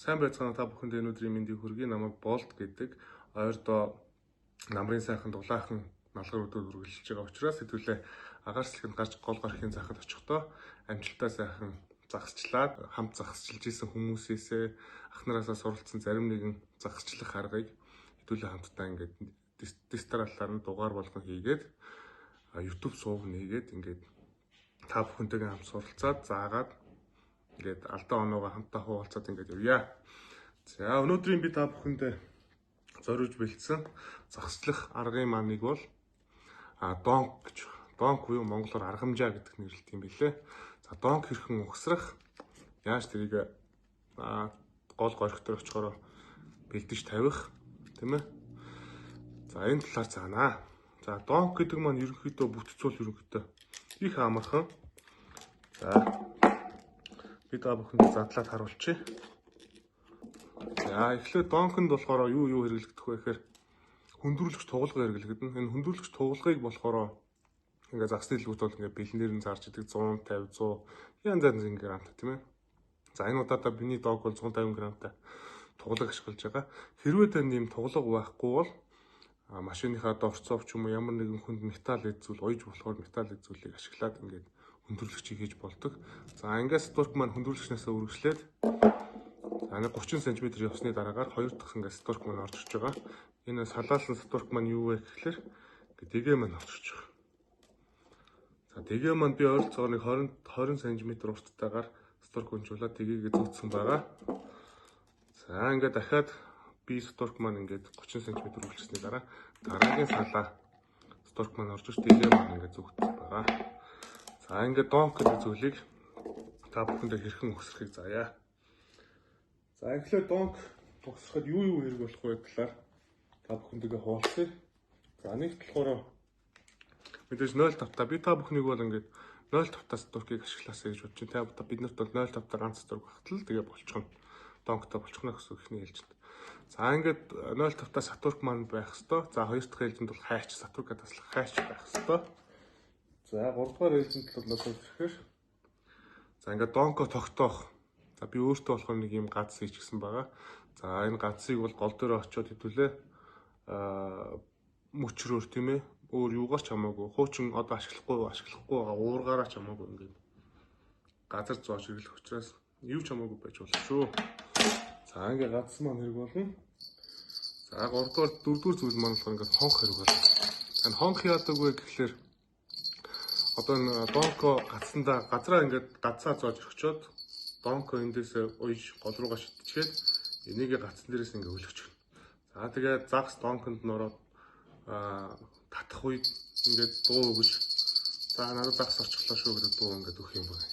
Сайн байцгаана та бүхэнд өнөөдрийн мэндийг хүргэе. Намайг Болт гэдэг ойрдоо намрын сайхан дулаахан налгар өдөөд үргэлжилж байгаа учраас хэдүүлээ агаар салхинд гарч гол гарахын захад очихдоо амжилтаа сайхан загасчлаад хамт загасчилж исэн хүмүүсээсээ ах нараасаа суралцсан зарим нэгэн загасчлах аргыг хэдүүлээ хамтдаа ингээд дистраллаар нь дугаар болгон хийгээд YouTube суув нэгээд ингээд та бүхэнтэйгээ хамт суралцаад заагаад ингээд алдаа оноогоо хамтаа хуваалцаад ингээд явъя. За өнөөдрийн би та бүхэнд зориулж бэлдсэн загасчлах аргын маань нэг бол донк гэж. Донк буюу монголоор аргамжаа гэдэг нэрлэлт юм билээ. За донк хэрхэн ухсрах, яаж тэрийг гол горхтор очихоор бэлдэж тавих, тийм ээ. За энэ талаар цаанаа. За донк гэдэг маань ерөнхийдөө бүтцүүл ерөнхийдөө их амархан. За би та бүхэнд задлаад харуулчих. За эхлээд донконд болохоор юу хэрэглэгдэх вэ гэхээр хөндрүүлэгч тугалга хэрэглэгдэнэ. Энэ хөндрүүлэгч тугалгыг болохоор ингээд загсны дэлгүүрт бол ингээд бэлнээр нь зарж идэг 150 100 янз янзын грамтай тийм ээ. За энэ удаадаа биний дог бол 150 грамтай тугалаг ашиглаж байгаа. Хэрвээ тань ийм тугалаг байхгүй бол машиныхаа дорцов ч юм уу ямар нэгэн хүнд металл эзүүл ойж болохоор металл эзүүлийг ашиглаад ингээд хөндрүүлэгчийг хийж болдог. За ингээс стурк маань хөндрүүлэгчнээс үргэлжлээд за 30 см явсны дараагаар 2 дахь ингээс стурк маань орж ирж байгаа. Энэ салаалсан стурк маань юу вэ гэхээр дэгээ маань орж ирж байгаа. За дэгээ маань би ойролцоогоор нэг 20 см урттайгаар стурк өнжүүлээд дэгээгээ зүүцсэн байгаа. За ингээд дахиад би стурк маань ингээд 30 см үргэлжлэсний дараа дараагийн салаа стурк маань орж ирж дэгээ маань ингээд зүгтсэн байгаа. За ингээд донк гэдэг зүйлийг та бүхэндээ хэрхэн ухсрахыг заая. За эхлээд донк ухсрахад юу хэрэг болох вэ талаар та бүхэндээ хуваалцъя. За нэгт болохоор мэдээж 0.5 та би та бүхнийг бол ингээд 0.5-аас стуркийг ашиглаасаа гэж бодож байна. Та бид нарт бол 0.5-аар ганц стурк багтал тэгээ болчихно. Донктой болчихно гэсэн ихний хэлжинд. За ингээд 0.5-аас сатурк маань байх хэвээр. За хоёр дахь хэлжинд бол хайч сатуркаа таслах хайч байх хэвээр. За 3 дугаар хэлжинд бол одоо ихээр за ингээд донко тогтоох. За би өөртөө болохоор нэг юм гац хийчихсэн байгаа. За энэ гацыг бол гол дээр очиод хэдүүлээ мөчрөөр тийм ээ. Өөр юугаар ч хамаагүй. Хуучин одоо ашиглахгүй байгаа уургаараа ч хамаагүй ингээд газар зоож хэрэглэх учраас юу ч хамаагүй байж болох шүү. За ингээд гацс маань хэрэг болно. За 3 дугаар 4 дугаар зүйл маань болохоор ингээд хонх хэрэг болно. Энэ хонх яадаг вэ гэхэлэр одоо энэ донко гацсандаа газраа ингээд гацаа зоож өгчөөд донко эндээс уйж гол руугаа шидчихээд энийг гацсан дээрээс ингээд өлгөчихнө. За тэгээд загс донконд нөрөөд татах үед ингээд дуу өгж за надад загс орчихлоо шүү гэдэг дуу ингээд өгөх юм байна.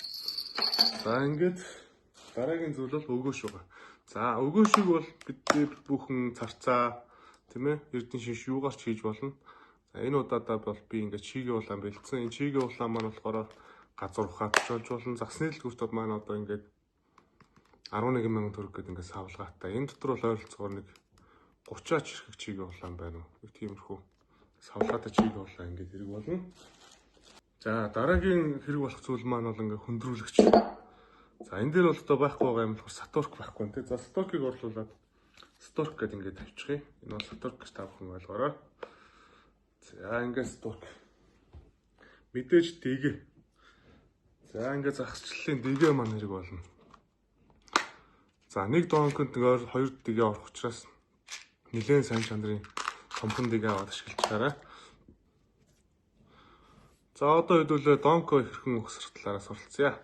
За ингээд дараагийн зүйл бол өгөөш байгаа. За өгөөшийг бол бид бүхэн царцаа тийм ээ эрдэнэ шинж юугаар ч хийж болно. За энэ удаадаа бол би ингээд чигээ улаан бэлдсэн. Энэ чигээ улаан маань болохоор газар ухаат болж болно. Загсны дэлгүүртүүд маань одоо ингээд 11,000 төгрөг гэдэг ингээд савлгаатай. Энэ дотор бол ойролцоогоор нэг 30-аач хэрэг чигээ улаан байна уу. Нэг тиймэрхүү савлгаатай чигээ улаан ингээд хэрэг болно. За дараагийн хэрэг болох зүйл маань бол ингээд хөндрүүлэгч. За энэ дээр бол одоо байхгүй байгаа юм болохоор сатурк байхгүй нэ. За сатуркийг орлуулад стурк гэдэг ингээд тавьчихъя. Энэ бол сатурк гэж та бүхэн ойлгоорой. За ингээд стурк. Мэдээж дэгээ. За ингээд загасчлалын дэгээ маань хэрэг болно. За нэг донконд нэг 2 дэгээ орох учраас нэлээд сайн чанарын томхон дэгээ аваад ашиглачаарай. За одоо хэдүүлээ донко хэрхэн ухсрах талаараа суралцъя.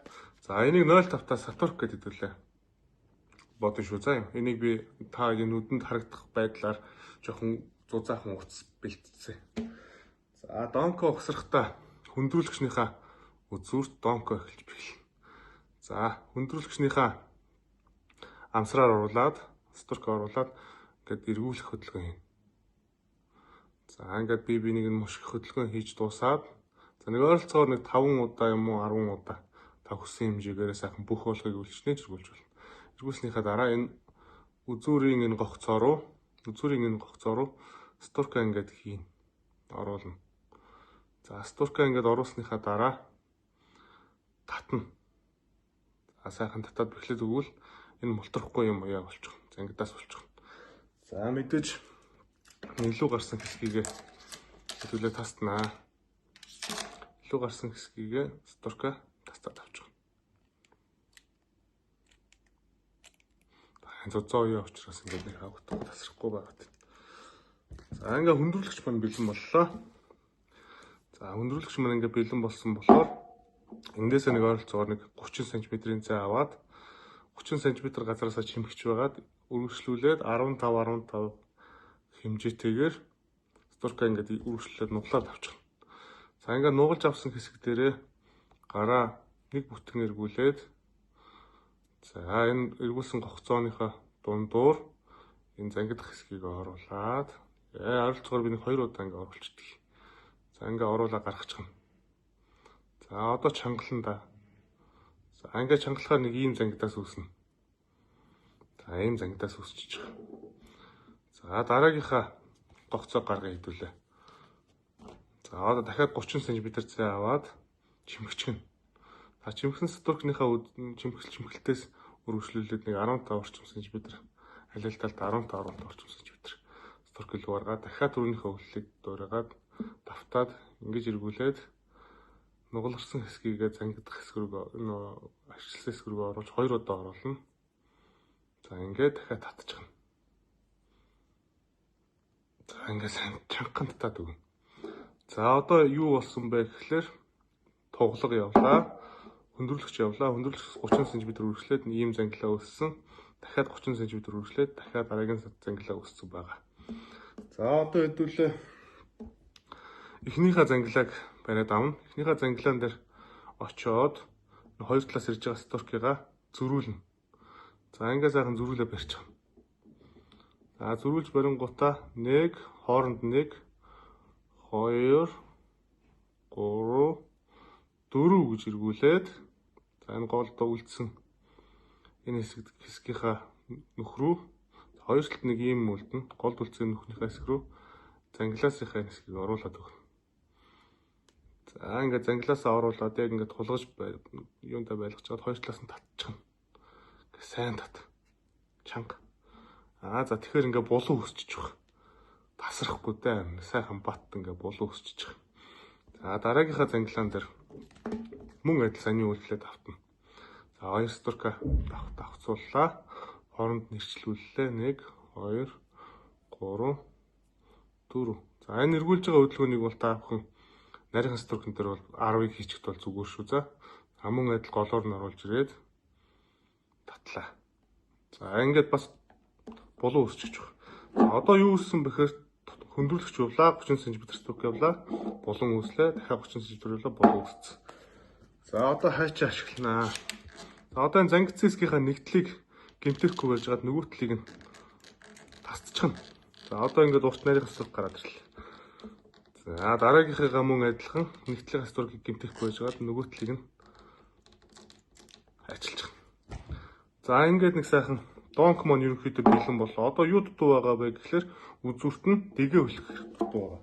За энийг 0.5-аас сатурк гэдэг хэдүүлээ бодно шүү. За энийг би та нүдэнд харагдах байдлаар жоохон зузаахан утас бэлтцээ. За донко ухсрахдаа хөндрүүлэгчнийхээ үзүүрт донко эхэлж эхэлнэ. За хөндрүүлэгчнийхээ амсраар оруулаад стурк оруулаад ингээд эргүүлэх хөдөлгөөн хийнэ. За ингээд би нэг мушиг хөдөлгөөн хийж дуусаад за нэг ойролцоогоор нэг 5 удаа юм уу 10 удаа та хүссэн хэмжээгээр сайхан бүх болгыг үлчнээ зэргүүлж болно. Эргүүлснийхаа дараа энэ үзүүрийн энэ гогцоо руу стурка ингээд хийн оруулна. За стурка ингээд оруулсныхаа дараа татна. За сайхан татаад бэхлээд өгвөл энэ мултрахгүй юм яа болчих. Зангидаас болчих. За мэдээж илүү гарсан хэсгийг хэдүүлээ тастнаа. Илүү гарсан хэсгийг сторка тастаад авчих. Зузоо юу учраас ингээд нэг хавтаа тасрахгүй байгаад. За ингээ хөндрүүлэгч маань бэлэн боллоо. За хөндрүүлэгч маань ингээ бэлэн болсон болохоор эндээсээ нэг ойролцоогоор нэг 30 см-ийн зай аваад 30 см газараас чимэгч байгаад үргэлжлүүлээд 15 хэмжээтэйгээр сторка ингээд үргэлжлүүлээд нуглаад авчих. За ингээ нугалж авсан хэсэг дээрээ гараа нэг бүтэн эргүүлээд за энэ эргүүлсэн гогцооныхоо дундуур энэ зангидах хэсгийг оруулаад ойролцоогоор би нэг 2 удаа ингээ оруулчихдаг. За ингээ оруулаа гаргачихна. За одоо чангална да. За ингээ чангалахаар нэг ийм зангидаас үүснэ. За ийм зангидаас үүсчихэж байгаа. За дараагийнхаа гогцоо гаргаа хэдүүлээ. За одоо дахиад 30 см зай аваад чимэгчгэн. За чимэгсэн сторкныхаа чимгэлтээс үргэлжлүүлээд нэг 15 орчим см алил талд 15 орчим см сторк илгүүргаа дахиад түрүүнийхээ хөллийг дуурайгаад давтаад ингэж эргүүлээд нугаларсан хэсгийгээ зангидах хэсэг рүү ашигласан хэсэг рүү оруулж 2 удаа оруулна. За ингээд дахиад татчихна. За ингээд сайн чангахан татаад өгнө. За одоо юу болсон бэ гэхлээр туглаг явлаа. Хөндрүүлэгч явлаа. Хөндрүүлэгч 30 см үргэлжлээд ийм зангилаа үүссэн. Дахиад 30 см үргэлжлээд дахиад дараагийн зангилаа үүссэн байгаа. За одоо хэдүүлээ эхнийхээ зангилааг бариад авна. Эхнийхээ зангилаан дээр очиод хоёр талаас ирж байгаа сторкига зөрүүлнэ. За ингээ сайхан зөрүүлээ барьчихна. За зөрүүлж барингуудаа 1 хооронд 1 2 3 4 гэж эргүүлээд за энэ гол дуулдсан энэ хэсгийнхаа нөх рүү хоёр талд нэг ийм үлдэн гол дуулдсан нөхнийхээ хэсэг рүү зангилаасынхаа хэсгийг оруулаад өгнө. За ингээд зангилаасаа оруулаад яг ингээд тулгаж юунда байлгаж чад хоёр талаас нь татчихна. Ингээд сайн тат. Чанга. За тэгэхээр ингээд булан өсчихөж байгаа. Тасрахгүй дээ. Сайхан бат ингээд булан өсчихөж байгаа. За дараагийнхаа зангилаан дээр мөн адил саний үйлдэлээ давтна. За хоёр сторка давхцууллаа. Хооронд нэрчлүүллээ. 1 2 3 4. За энэ эргүүлж байгаа хөдөлгөөнийг бол та бүхэн нарийнхан сторкн дээр бол 10-ыг хийчихд бол зүгээр шүү. За мөн адил голоор нь оруулж ирээд татлаа. За ингээд бас булан өсчихөж байгаа. За одоо юу үүссэн бэхээр хөндрүүлэгч явлаа 30 см сторк явлаа. Булан үүслээ. Дахиад 30 см явлаа булан үүссэн. За одоо хайчаа ашигланаа. За одоо энэ зангидсэскийнхаа нэгдлийг гэмтэхгүй байж гад нөгөө талыг нь тасчихна. За одоо ингээд урт нарийн сторк гараад ирлээ. За дараагийнхаа мөн адилхан нэгдлийн сторкийг гэмтэхгүй байж гад нөгөө талыг нь ажиллаж байна. За ингээд нэг сайхан донк мон ерөнхийдөө бэлэн боллоо. Одоо юу дутуу байгаа вэ гэхлээр үзүүрт нь дэгээ хөлөх дутуу байгаа.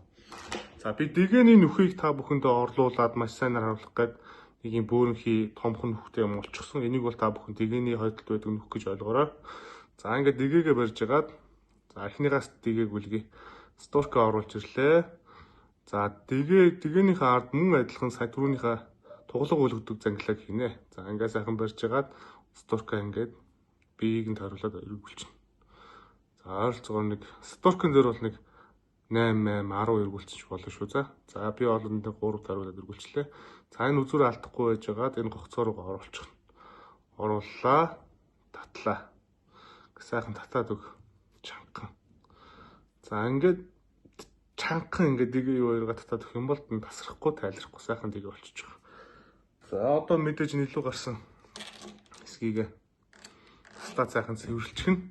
За би дэгээний нүхийг та бүхэндээ орлуулад маш сайнаар харуулах гээд нэг юм бөөрөнхий томхон нүхтэй юм олчихсон. Энийг бол та бүхэн дэгээний хойдолд байдаг нүх гэж ойлгоорой. За ингээд дэгээгээ барьж агаад за эхнийгээс дэгээг үлгий. Сторка оруулж ирлээ. За дэгээнийхээ ард мөн адилхан сая түрүүнийхээ туглаг үлгдэг зангилааг хийнэ. За ингээд сайхан барьж агаад сторка ингээд биеийг нь тойруулаад эргүүлчихнэ. За ойролцоогоор нэг сторкын дээр бол нэг 8 10 эргүүлчих болно шүү. За би олонд 3 тойруулаад эргүүлчлээ. За энэ үзүүрээ алдахгүй байж байгаад энэ гогцоо руу оруулчихна. Орууллаа, татлаа. Сайхан татаад өг. Чангахан. За ингээд чангахан ингээд дэгээ юу хоёроо татаад өгөх юм бол тасрахгүй, тайлрахгүй сайхан дэгээ болчихж байгаа. За одоо мэдээж илүү гарсан хэсгийг тастаа сайхан цэвэрлчихнэ.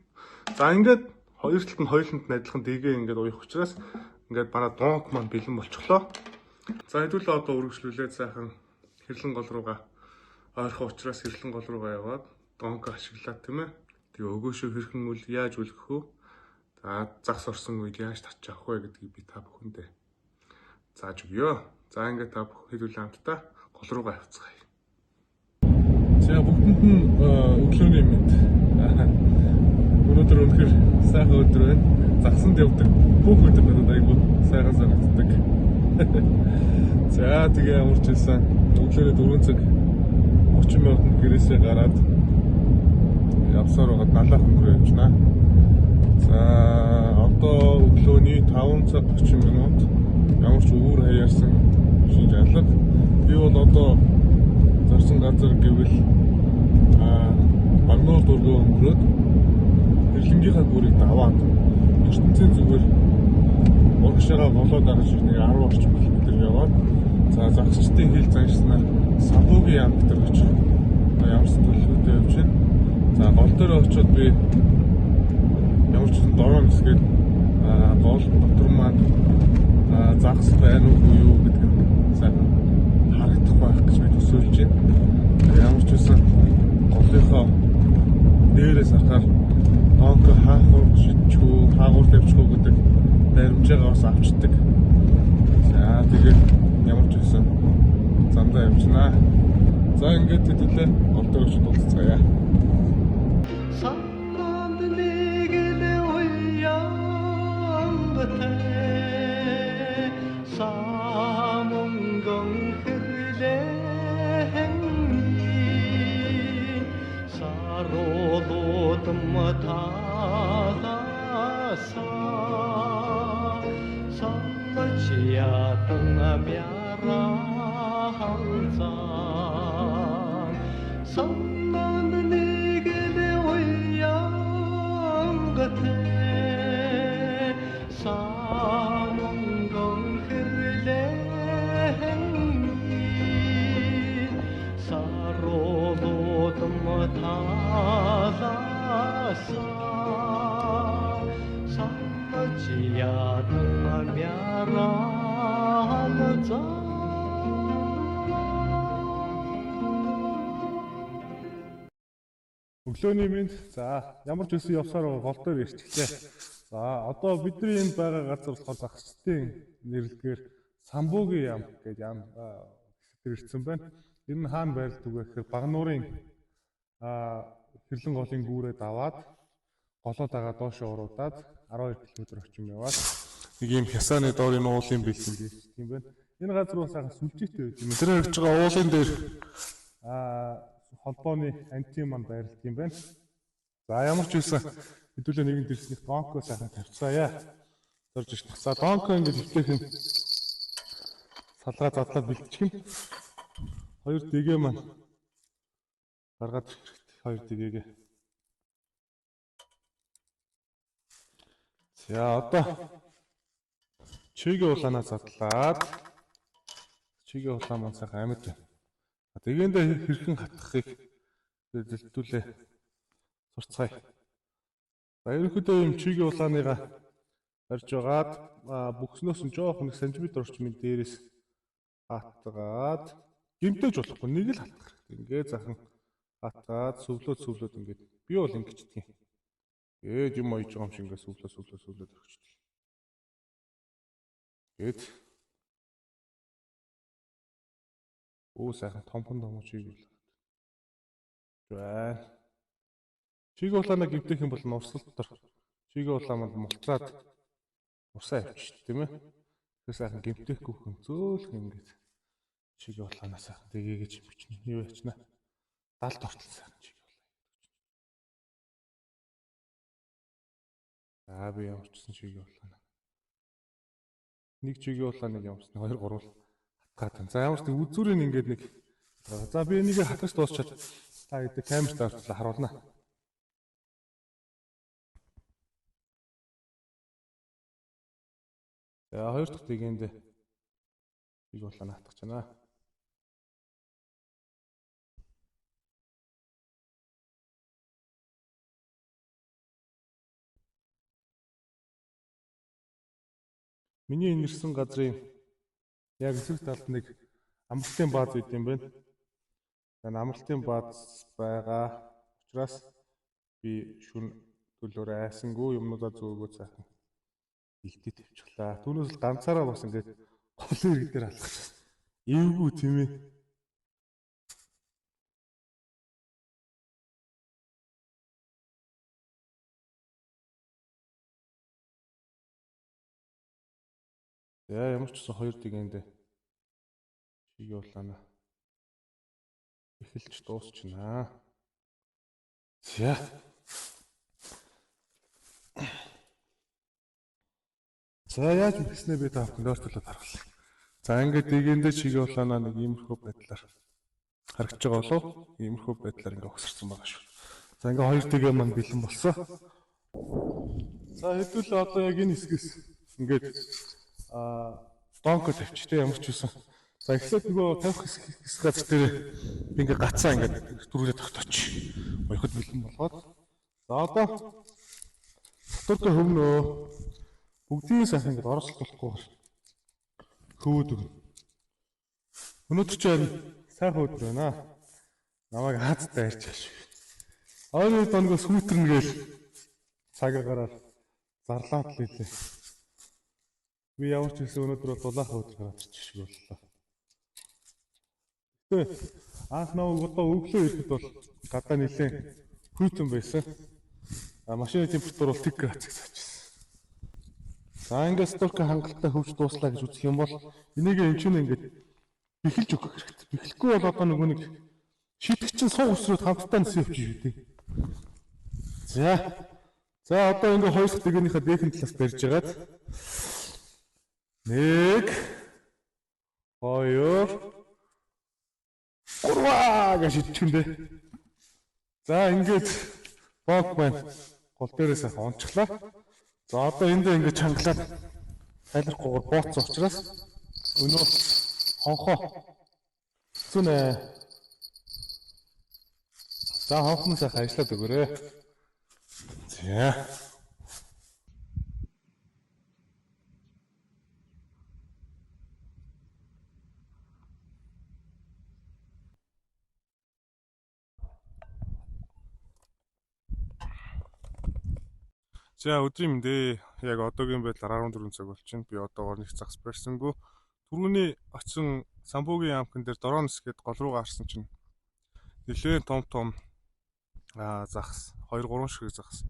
За ингээд хоёр талд нь хоёуланд нь адилхан дэгээ ингээд уях учраас ингээд манай донк маань бэлэн болчихлоо. За хэдүүлээ одоо үргэлжлүүлээд сайхан хэрлэн гол руугаа ойрхон учраас хэрлэн гол руугаа яваад донк ашиглаад тийм ээ. Тэгээ өгөөшөө хэрхэн үл яаж үлгэх вэ? За загс орсон үед яаж татчих авах вэ гэдгийг би та бүхэндээ зааж өгье. За ингээд та бүхэн хэдүүлээ хамтдаа гол руугаа явцгаая. За бүгдэнд нь өглөөний мэнд. Өнөөдөр үнэхээр сайхан өдөр байна. Загсанд явдаг бүх өдөр надад айгүй сайхан санагддаг. За тэгээ ямар ч байсан өглөөрөө 4 цаг 30 минут гэрээсээ гараад явсаар байгаа далайх өнгөрөө явж байна. За одоо өглөөний 5 цаг 30 минут ямар ч өвөр хаяарсан шинж алга. Би бол одоо зорсон газар гэвэл Багнуур дургуй өнгөрөөд Хэрлэнгийнхаа гүрийг даваад ертөнцийн зүгээр урагшаага голоо дарж нэг 10 орчим км яваад за загсчдын хил заншснаар Самбуугийн яам дээр очих. Ямарсан төлөвлөлтөд явж байна. За гол дээр очиод би ямар ч дороо нисгээд гол дотор маань загс байна уу юу гэдэг нь сайхан харагдах байх гэж би төсөөлж байна. Ямар ч байсан голынхоо дээрээс харахаар донк хаахур шидчихүү, хаагур тавьчихгүй гэдэг баримжаагаа бас авчдаг. За тэгээд ямар ч байсан замдаа явчихнаа. За ингээд хэдүүлээ гол дээр очиж уулзцгаая. Өглөөний мэнд за ямар ч өсөн явсаар байгаа гол дээр ирчихлээ. За одоо бидний энд байгаа газар болохоор загсчдын нэрлэгээр Самбуугийн яам гэж яам ирсэн байна. Энэ нь хаана байрлдаг вэ гэхээр Багнуурын Хэрлэн голын гүүрээ даваад голоо дагаа доошоо уруудаад 12 км орчим яваад нэг юм хясааны доор энэ уулын бэлтгэл ирдэг юм байна. Энэ газар бас сайхан сүлжээтэй байд юм. Тэр ирж байгаа уулын дээр холбооны антин маань байрлдаг юм байна. За ямар ч байсан хэдүүлээ нэгэн дэрсний донко сайхан тавьцгаая. Зорж ирсэн. За донко ингэж ихтэйхэн салгаа задлаад бэлтчих нь. Хоёр дэгээ маань гаргаад хэрэгтэй. Хоёр дэгээгээ. За одоо чигээ улаанаа задлаад чигээ улаан маань сайхан амьд байна. Тэгэгэндээ хэрхэн хатгахыг зэлтүүлээ сурцгаая. За ерөнхийдөө юм чигээ улааныгаа барьж байгаад бүхснөөс нь жоох 1 см орчмын дээрээс хатгаад гэмтэж болохгүй нэг л хатгах хэрэгтэй. Ингээд захан хатгаад сүвлөөд ингээд би бол ингэждэг юм. Гээд юм ойж байгаа юм шиг ингээд сүвлөөд өгчдөг. Гээд сайхан томхон чигээ улаан. За чигээ улаанаа гэмтэх юм бол нурсал дотор чигээ улаан манд мултраад усаа авчих тийм ээ. Тэгэхээр сайхан гэмтэхгүй хүн зөөлх ингээд чигээ улаанаа сайхан тэгээгээ бичнэ. Юу ячна? 70 тортол сайхан чигээ улаан. За би ямарчсан чигээ улаан. Нэг чигээ улааныг ямарчсан 2 3 хатгаад. За ямар ч үзүүрийн ингээд нэг за би энийг хатгаж дуусчаад та гэдэг камерт авчлаа харуулна. За хоёр дахь дэгэнд чиг улаан хатгаж байна. Миний энэ ирсэн газрын яг эсрэг талд нэг амралтын бааз байд юм байна. Энэ амралтын бааз байгаа учраас би шүн төлөөр айсангүй юмнуудаа зөөгөө цаахан илтээ тавьчихлаа. Түүнээс л ганцаараа бас ингээд голын ирэг дээр алхах. Эвгүй тийм ээ. За ямар ч гэсэн 2 дэгэндээ чигээ улаана. Эхэлж дуусчихнаа. За. За яаж үхснээ би та бүхэнд ойртуулаад харуулъя. За ингээд дэгэндээ чигээ улаана нэг иймэрхүү байдлаар харагдаж байгаа болов. Иймэрхүү байдлаар ингээд өгсөрсөн байгаа шүү. За ингээд 2 дэгээ маань бэлэн болсон. За хэдүүл одоо яг энэ хэсгээс ингээд донко тавьчих ямар ч үсэн. За эхлээд нөгөө тавих хэсэг газар дээр би ингээд гацаа ингээд түрүүлээ тогтооч. Хоёрход бэлэн болгоод. За одоо дотор хөвнөө бүгдийн сайхан ингээд оролцуулахгүйгээр хөвөд өгнө. Өнөөдөр ч сайхан өдөр байна. Намайг хаацтай ярьж байгаа шүү. Ойрын донго сүйтэрнэ гээл цагаагаар зарлаад л илээ. Би ямар ч хэлсэн өнөөдөр бол дулаахан өдөр гараад ирчих шиг боллоо. Гэтэ анх наваг одоо өглөө ирэхэд бол гадаа нэлээд хүйтэн байсан. Машины температур бол 1 градус цаашсан. За ингээд стокийн хангалттай хөвж дууслаа гэж үзэх юм бол энийг эмчнээ ингээд бэхэлж өгөх хэрэгтэй. Бэхлэхгүй бол одоо нөгөө нэг шитгэгчин суу өсрөөд хамтдаа нисэх явчих шүү дээ. За одоо ингээд 2 дахь дээгнийхээ дээхэн талаас барьж агаад 1 2 3 гэж шидчихэндээ. За ингээд бог байна. Гол дээрээс онцглаа. За одоо эндээ ингээд чангалаад тайлбаргүйгээр бооцсон учраас өнөө хонхоо зүнэ. За хонхны сайхан ажиллаад өгөөрэй. За. За өдрийн мэндэ яг одоогийн байдлаар 14 цаг болчихно. Би одоогоор нэг загас барьсангүй. Түрүүний очсон Самбуугийн амхан дээр дороо нисгээд гол руу гарсан чинь нэлээд том загас 2-3 шиг загас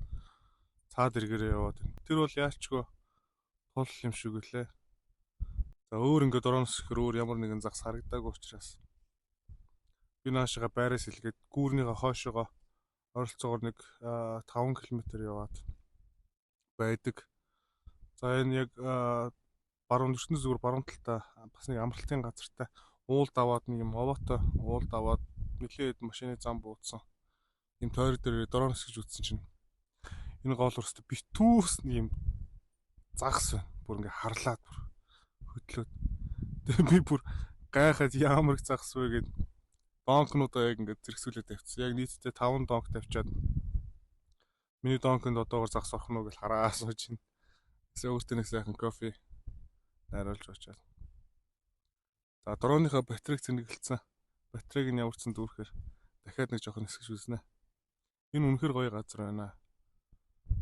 цаад эргээрээ яваад байна. Тэр бол яачгүй тул юм шиг үлээ. За өөр ингээд дороо нисэхээр өөр ямар нэгэн загас харагдаагүй учраас би наашига байраас илгээд гүүрнийхээ хойшоогоо ойролцоогоор нэг 5 км яваад байдаг. За энэ яг баруун ертөнцийн зүгээр баруун талтай бас нэг амралтын газартай уул даваад нэг юм овоотой уул даваад нэлээд машины зам буудсан. Ийм тойр дээр дороо нисгэж үтсэн чинь энэ гол урстай битүүс нэг юм загас байна. Бүр ингээ харлаад бүр хөдлөөд. Тэгээ би бүр гайхаад ямар их загас вэ гэд донкнуудаа яг ингээ зэрэгсүүлээд тавьчихсан. Яг нийтдээ 5 донк тавьчаад миний донконд одоогоор загас орох нь гэж хараа сууж байна. Тэсээ өөртөө нэг сайхан кофе найруулж очоод. За дронныхаа батарейг цэнэглэлсэн. Батарейг нь ямар ч сан дүүрхээр дахиад нэг жоохон нисгэж үзнэ. Энэ үнэхэр гоё газар байна.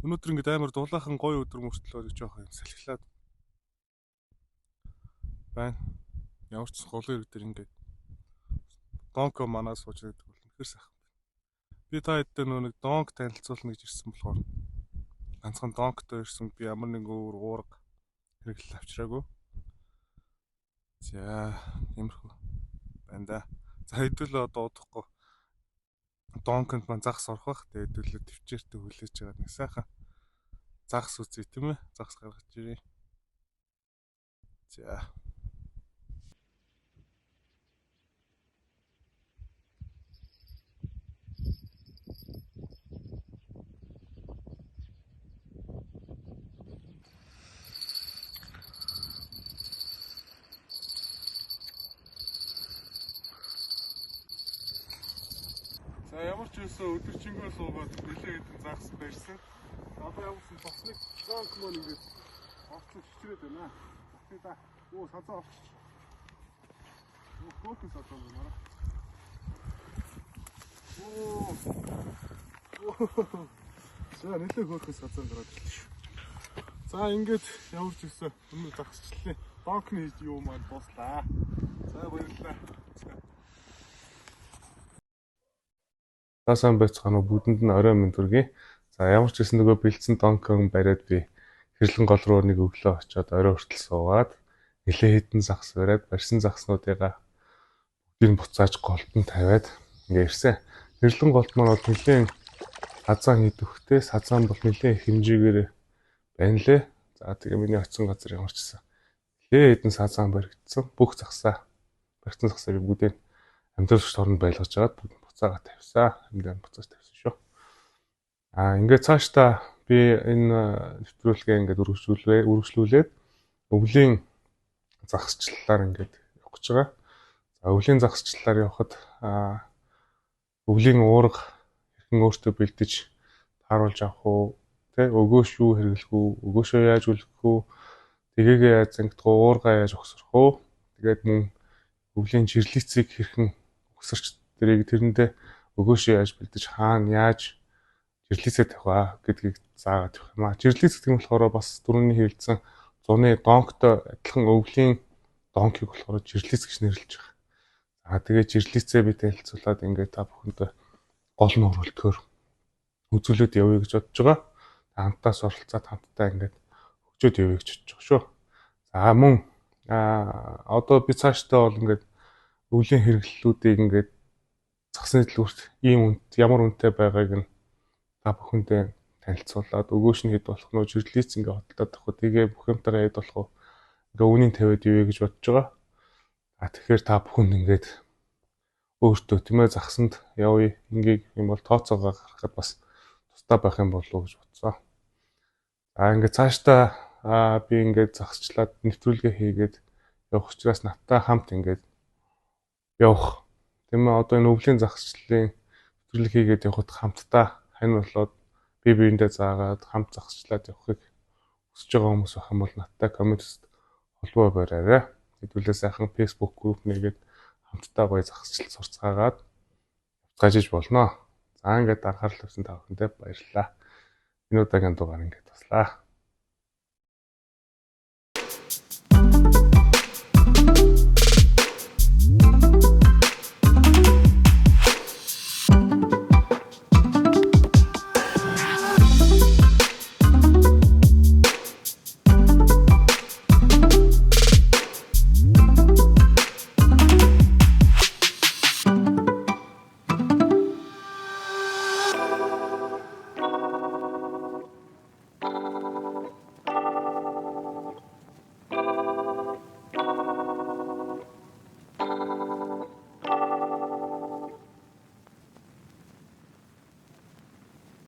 Өнөөдөр ингээд амар дулаахан гоё өдөр мөртлөө жоохон салхилаад байна. Ямар ч голын ирэг дээр ингээд донко манаас сууж байдаг бол үнэхэр сайхан байна. Би та хэдтэй нэг донк танилцуулна гэж ирсэн болохоор ганцхан донктой ирсэн. Би ямар нэг өөр уурга хэрэглэл авчираагүй. За иймэрхүү байна да. За хэдүүлээ одоо удахгүй донконд маань загас орох бах. Тэгээд хэдүүлээ төвчээртэй хүлээж байгаа нэг сайхан загас үзье тийм ээ. Загас гаргаж ирээ. За. За ямар ч үсэн өдөржингөө суугаад нэлээд хэдэн загас барьсан. Одоо явуулсан бас нэг донк мөн ингээд орцол чичрээд байна. Тэгээд сазаа орчих. Фокус атаа байна. За нэлээд хөөрхөн сазаа гараад ирлээ шүү. За ингээд явуулж ирсэн. Өмнө загасчлаа. Донкны юу маань дуслаа. За баярлалаа. Сайн байцгаана уу бүгдэнд нь орой минь төргий. За ямар ч гэсэн нөгөө бэлдсэн донкон бариад би хэрлэн гол руу нэг өглөө очиод орой хүртэл суугаад нэлээд хэдэн загас бариад барьсан загаснуудыгаа бүгдийг нь буцааж голтон тавиад ингээ ирсэн. Хэрлэн голт маань бол нэлийн сазаан идэвхтэй, сазаан бол нэлийн их хэмжээгээр байна лээ. За тэгээ миний очисон газар ямар ч гэсэн нэлээд хэдэн сазаан баригдсан. Бүх загсаа баригдсан загсаа би бүгдийг амьдралч торонд байлгаж агаад бүгд буцаага тавьсан. Амьд буцааж тавьсан шүү. Ингээд цаашдаа би энэ нэвтрүүлгээ ингээд үргэлжлүүлээд өвлийн загасчлалаар ингээд явах гэж байгаа. За өвлийн загасчлалаар явхад өвлийн уурга хэрхэн өөртөө бэлдэж тааруулж авах уу, тэ өгөөш юу хэрэглэх үү, өгөөшөө яаж үлгэх үү, тэгээгээ яаж зангидах уу, уургаа яаж өгсөрөх үү, тэгээд мөн өвлийн жирлицийг хэрхэн өгсөрч тэрэндээ өгөөшөө яаж бэлдэж хаана яаж жирлицээ тавих гэдгийг заагаад явах юм аа. Жирлиц гэдэг нь болохоор бас түрүүний хэлсэн зуны донктой адилхан өвлийн донкийг болохоор жирлиц гэж нэрлэж байгаа. Тэгээд жирлицээ би танилцуулаад ингээд та бүхэнд гол нь өрөлтгөр үзүүлээд явъя гэж бодож байгаа. Хамтдаа суралцаад хамтдаа ингээд хөгжөөд явъя гэж бодож байгаа шүү. За мөн одоо би цаашдаа бол ингээд өвлийн хэрэглэлүүдийг ингээд засны дэлгүүрт ямар үнэтэй байгааг нь та бүхэндээ танилцуулаад өгөөш нь хэд болох нь жирлиц ингээд хөдөлтөд авах. Тэгээ бүх юмтайгаа хэд болох вэ? Ингээ үүнийг тавиад явъя гэж бодож байгаа. Тэгэхээр та бүхэнд ингээд өөртөө тийм ээ загсанд явъя. Ингээ юм бол тооцоогоо гаргахад бас тустай байх юм болов уу гэж бодсон. Ингээ цаашдаа би ингээд загсчлаад нэвтрүүлгээ хийгээд явах учраас надтай хамт ингээд явах. Тийм ээ одоо энэ өвлийн загсчлалын нэвтрүүлэг хийгээд явхад хамтдаа хань болоод би биендээ заагаад хамт загсчлаад явахыг хүсэж байгаа хүмүүс байх юм бол надтай комментт холбоо бариарай. Хэдүүлээ сайхан Facebook group нэгээд хамтдаа гоё загсчлал сурцгаагаад явцгаажиж болно. За ингээд анхаарал тавьсан та бүхэндээ баярлалаа. Энэ удаагийн дугаар ингээд таслаа.